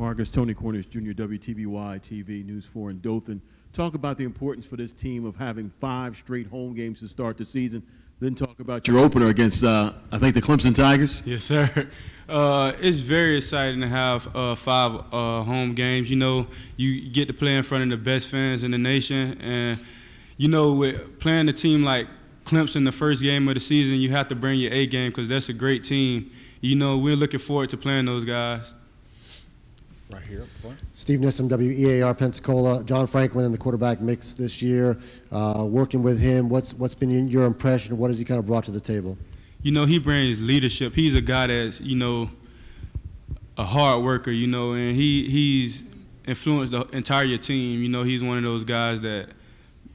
Marcus, Tony Cornish, Jr., WTBY TV, News 4 in Dothan. Talk about the importance for this team of having 5 straight home games to start the season. Then talk about your opener against, I think, the Clemson Tigers. Yes, sir. It's very exciting to have 5 home games. You know, you get to play in front of the best fans in the nation. And, you know, with playing a team like Clemson the first game of the season, you have to bring your A game because that's a great team. You know, we're looking forward to playing those guys. Right here up front. Steve Nissom, WEAR Pensacola. John Franklin in the quarterback mix this year. Working with him, what's been your impression? What has he kind of brought to the table? You know, he brings leadership. He's a guy that's, you know, a hard worker, you know, and he's influenced the entire team. You know, he's one of those guys that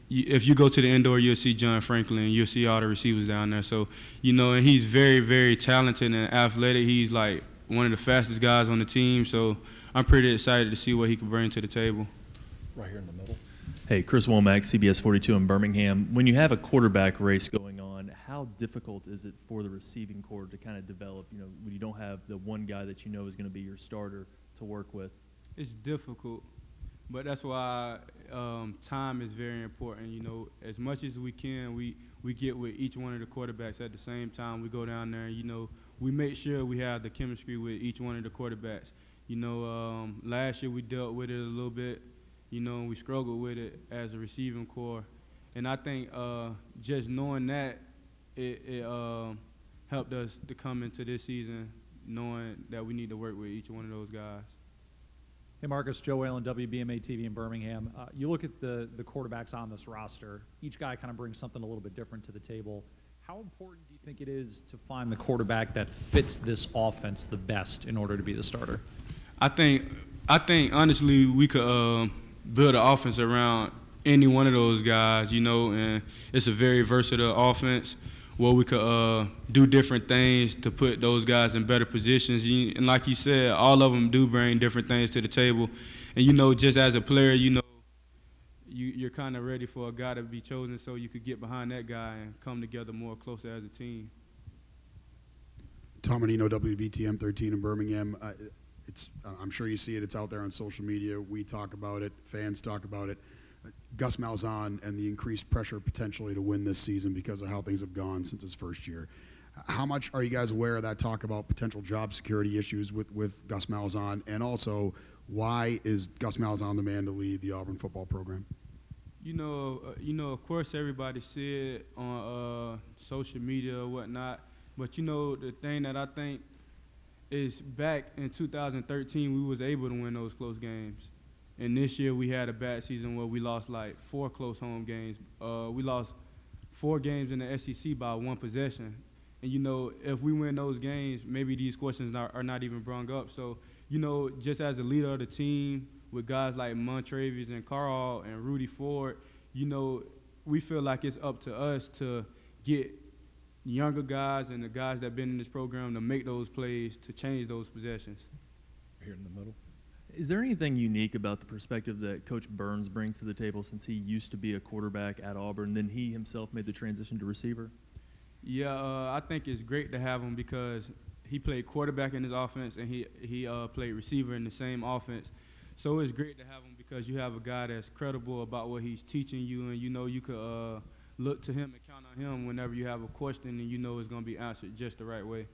if you go to the indoor, you'll see John Franklin, you'll see all the receivers down there. So, you know, and he's very, very talented and athletic. He's like one of the fastest guys on the team. So I'm pretty excited to see what he can bring to the table. Right here in the middle. Hey, Chris Womack, CBS 42 in Birmingham. When you have a quarterback race going on, how difficult is it for the receiving corps to kind of develop, you know, when you don't have the one guy that you know is going to be your starter to work with? It's difficult, but that's why time is very important. You know, as much as we can, we get with each one of the quarterbacks at the same time. We go down there and, you know, we make sure we have the chemistry with each one of the quarterbacks. You know, last year we dealt with it a little bit, you know, and we struggled with it as a receiving corps. And I think just knowing that, it helped us to come into this season knowing that we need to work with each one of those guys. Hey, Marcus, Joe Whalen, WBMA TV in Birmingham. You look at the quarterbacks on this roster. Each guy kind of brings something a little bit different to the table. How important do you think it is to find the quarterback that fits this offense the best in order to be the starter? I think honestly we could build an offense around any one of those guys, you know, and it's a very versatile offense where we could do different things to put those guys in better positions. And like you said, all of them do bring different things to the table. And, you know, just as a player, you know, you're kind of ready for a guy to be chosen so you could get behind that guy and come together more closer as a team. Tom Menino, WBTM 13 in Birmingham. I'm sure you see it. It's out there on social media. We talk about it. Fans talk about it. Gus Malzahn and the increased pressure potentially to win this season because of how things have gone since his first year. How much are you guys aware of that talk about potential job security issues with Gus Malzahn? And also, why is Gus Malzahn the man to lead the Auburn football program? You know, of course, everybody see it on social media or whatnot. But, you know, the thing that I think is back in 2013, we was able to win those close games. And this year we had a bad season where we lost like 4 close home games. We lost 4 games in the SEC by 1 possession. And, you know, if we win those games, maybe these questions are not even brought up. So, you know, just as a leader of the team with guys like Montravius and Carl and Rudy Ford, you know, we feel like it's up to us to get younger guys and the guys that have been in this program to make those plays to change those possessions. Here in the middle. Is there anything unique about the perspective that Coach Burns brings to the table since he used to be a quarterback at Auburn, then he himself made the transition to receiver? Yeah, I think it's great to have him because he played quarterback in his offense and he played receiver in the same offense. So it's great to have him because you have a guy that's credible about what he's teaching you, and, you know, you could look to him and count on him whenever you have a question and you know it's going to be answered just the right way.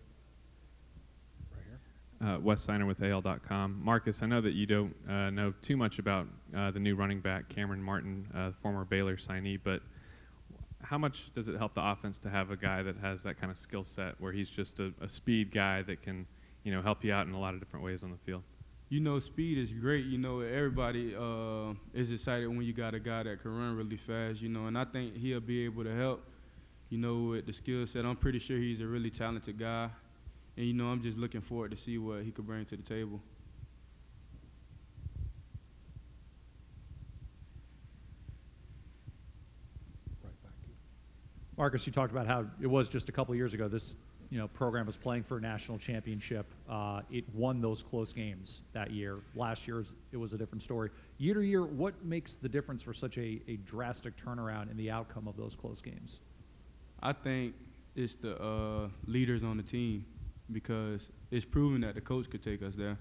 Wes Steiner with AL.com. Marcus, I know that you don't know too much about the new running back, Cameron Martin, former Baylor signee, but how much does it help the offense to have a guy that has that kind of skill set where he's just a speed guy that can, you know, help you out in a lot of different ways on the field? You know, speed is great. You know, everybody is excited when you got a guy that can run really fast, you know, and I think he'll be able to help, you know, with the skill set. I'm pretty sure he's a really talented guy. And, you know, I'm just looking forward to see what he could bring to the table. Right back here. Marcus, you talked about how it was just a couple of years ago this, you know, program was playing for a national championship. It won those close games that year. Last year, it was a different story. Year to year, what makes the difference for such a drastic turnaround in the outcome of those close games? I think it's the leaders on the team because it's proven that the coach could take us there.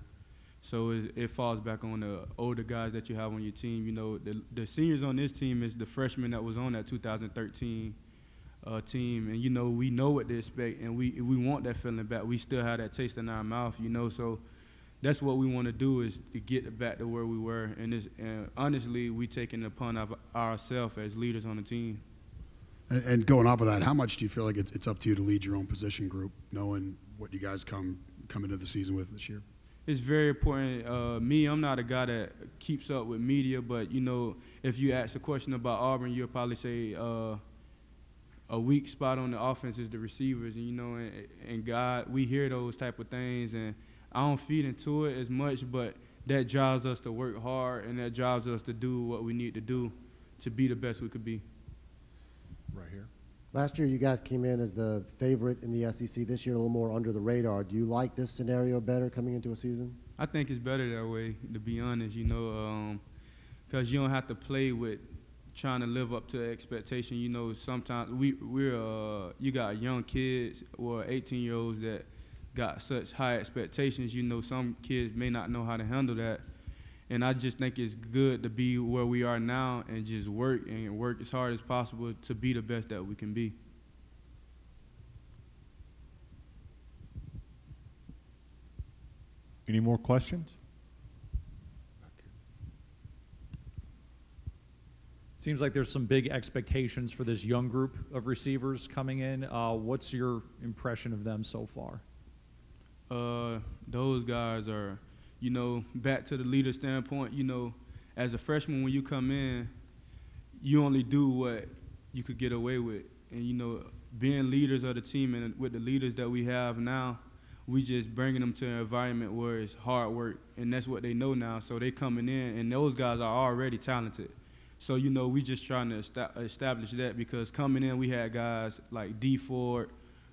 So it falls back on the older guys that you have on your team. You know, the seniors on this team is the freshmen that was on that 2013 team, and you know we know what to expect, and we want that feeling back. We still have that taste in our mouth, you know. So that's what we want to do, is to get back to where we were. And honestly, we taking it upon ourselves as leaders on the team. And going off of that, how much do you feel like it's up to you to lead your own position group, knowing what you guys come into the season with this year? It's very important. I'm not a guy that keeps up with media, but, you know, if you ask a question about Auburn, you'll probably say a weak spot on the offense is the receivers. And, you know, and God, we hear those type of things, and I don't feed into it as much, but that drives us to work hard, and that drives us to do what we need to do to be the best we could be. Right here. Last year, you guys came in as the favorite in the SEC. This year, a little more under the radar. Do you like this scenario better coming into a season? I think it's better that way, to be honest, you know, because you don't have to play with trying to live up to expectation. You know, sometimes you got young kids or 18-year-olds that got such high expectations. You know, some kids may not know how to handle that. And I just think it's good to be where we are now and just work as hard as possible to be the best that we can be. Any more questions? Seems like there's some big expectations for this young group of receivers coming in. What's your impression of them so far? Those guys are, you know, back to the leader standpoint, you know, as a freshman, when you come in, you only do what you could get away with. And, you know, being leaders of the team and with the leaders that we have now, we just bringing them to an environment where it's hard work, and that's what they know now. So they coming in, and those guys are already talented. So, you know, we just trying to establish that, because coming in, we had guys like D. Ford,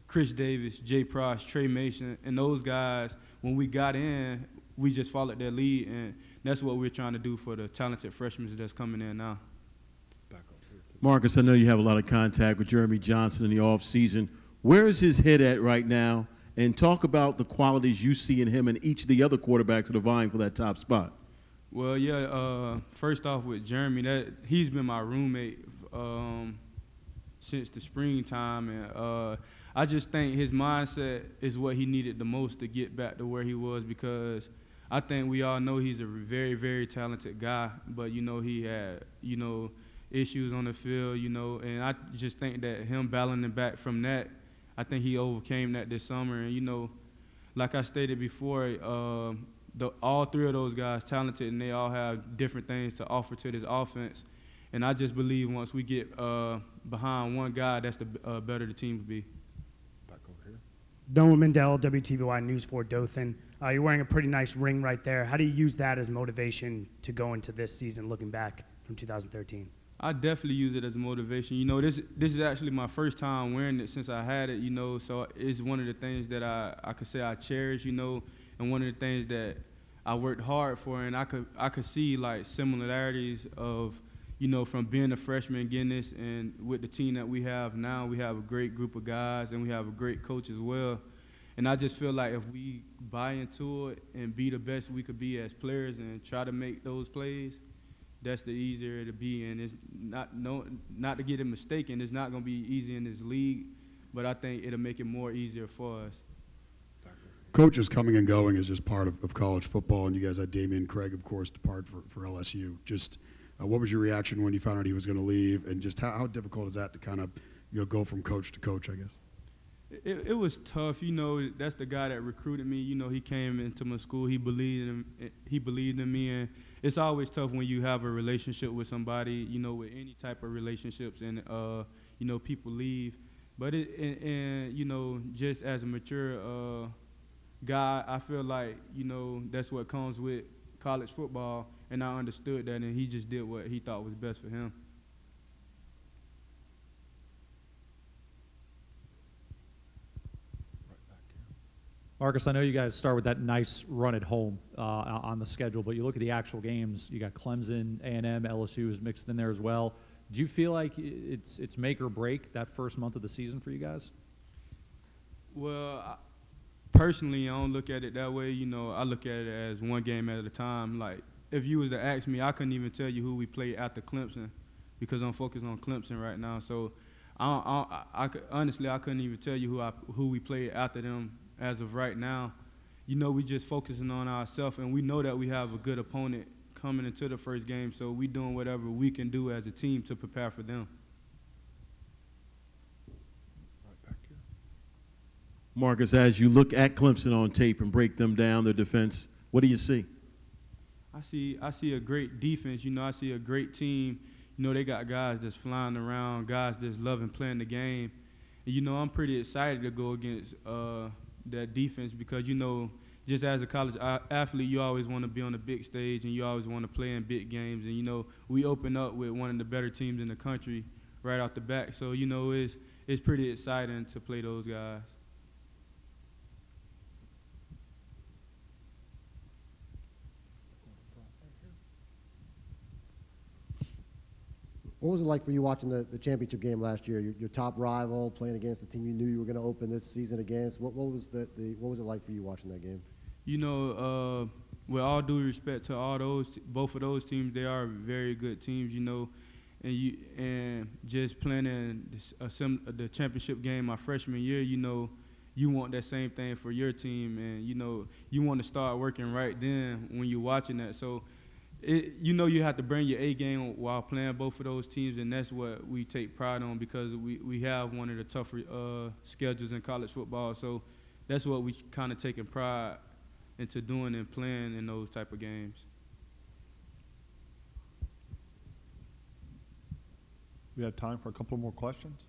Chris Davis, Jay Price, Trey Mason, and those guys, when we got in, we just followed their lead, and that's what we're trying to do for the talented freshmen that's coming in now. Marcus, I know you have a lot of contact with Jeremy Johnson in the offseason. Where is his head at right now? And talk about the qualities you see in him and each of the other quarterbacks that are vying for that top spot. Well, yeah, first off with Jeremy, he's been my roommate since the springtime, and I just think his mindset is what he needed the most to get back to where he was, because I think we all know he's a very, very talented guy, but, you know, he had, you know, issues on the field, you know, and I just think that him battling back from that, I think he overcame that this summer. And, you know, like I stated before, all three of those guys talented, and they all have different things to offer to this offense. And I just believe once we get behind one guy, that's the better the team will be. Back over here. Noah Mendel, WTVY News 4 Dothan. You're wearing a pretty nice ring right there. How do you use that as motivation to go into this season, looking back from 2013? I definitely use it as motivation. You know, this is actually my first time wearing it since I had it, you know, so it's one of the things that I could say I cherish, you know, and one of the things that I worked hard for, and I could see, like, similarities of, you know, from being a freshman getting this, and with the team that we have now, we have a great group of guys, and we have a great coach as well. And I just feel like if we buy into it and be the best we could be as players and try to make those plays, that's the easier to be. And it's not to get it mistaken, it's not going to be easy in this league, but I think it'll make it more easier for us. Coaches coming and going is just part of college football, and you guys had Damian Craig, of course, depart for LSU. Just what was your reaction when you found out he was going to leave, and just how difficult is that to kind of, you know, go from coach to coach, I guess? It was tough. You know, that's the guy that recruited me. You know, he came into my school. He believed in me, and it's always tough when you have a relationship with somebody, you know, with any type of relationships, and you know, people leave. But and you know, just as a mature guy, I feel like, you know, that's what comes with college football, and I understood that, and he just did what he thought was best for him. Marcus, I know you guys start with that nice run at home on the schedule, but you look at the actual games, you got Clemson, A&M, LSU is mixed in there as well. Do you feel like it's make or break that first month of the season for you guys? Well, personally, I don't look at it that way. You know, I look at it as one game at a time. Like, if you was to ask me, I couldn't even tell you who we played after Clemson because I'm focused on Clemson right now. So, honestly, I couldn't even tell you who we played after them as of right now. You know, we just focusing on ourselves, and we know that we have a good opponent coming into the first game, so we doing whatever we can do as a team to prepare for them. Right back here. Marcus, as you look at Clemson on tape and break them down, their defense, what do you see? I see a great defense. You know, I see a great team. You know, they got guys that's flying around, guys that's loving playing the game. And, you know, I'm pretty excited to go against that defense because, you know, just as a college athlete, you always want to be on the big stage and you always want to play in big games. And, you know, we open up with one of the better teams in the country right off the bat. So, you know, it's pretty exciting to play those guys. What was it like for you watching the championship game last year? Your top rival playing against the team you knew you were going to open this season against. What was what was it like for you watching that game? You know, with all due respect to both of those teams, they are very good teams. You know, and just playing in the championship game my freshman year, you know, you want that same thing for your team, and you know, you want to start working right then when you're watching that. So. You know, you have to bring your A game while playing both of those teams, and that's what we take pride on because we have one of the tougher schedules in college football. So that's what we kind of taking pride into doing and playing in those type of games. We have time for a couple more questions.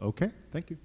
Okay, thank you.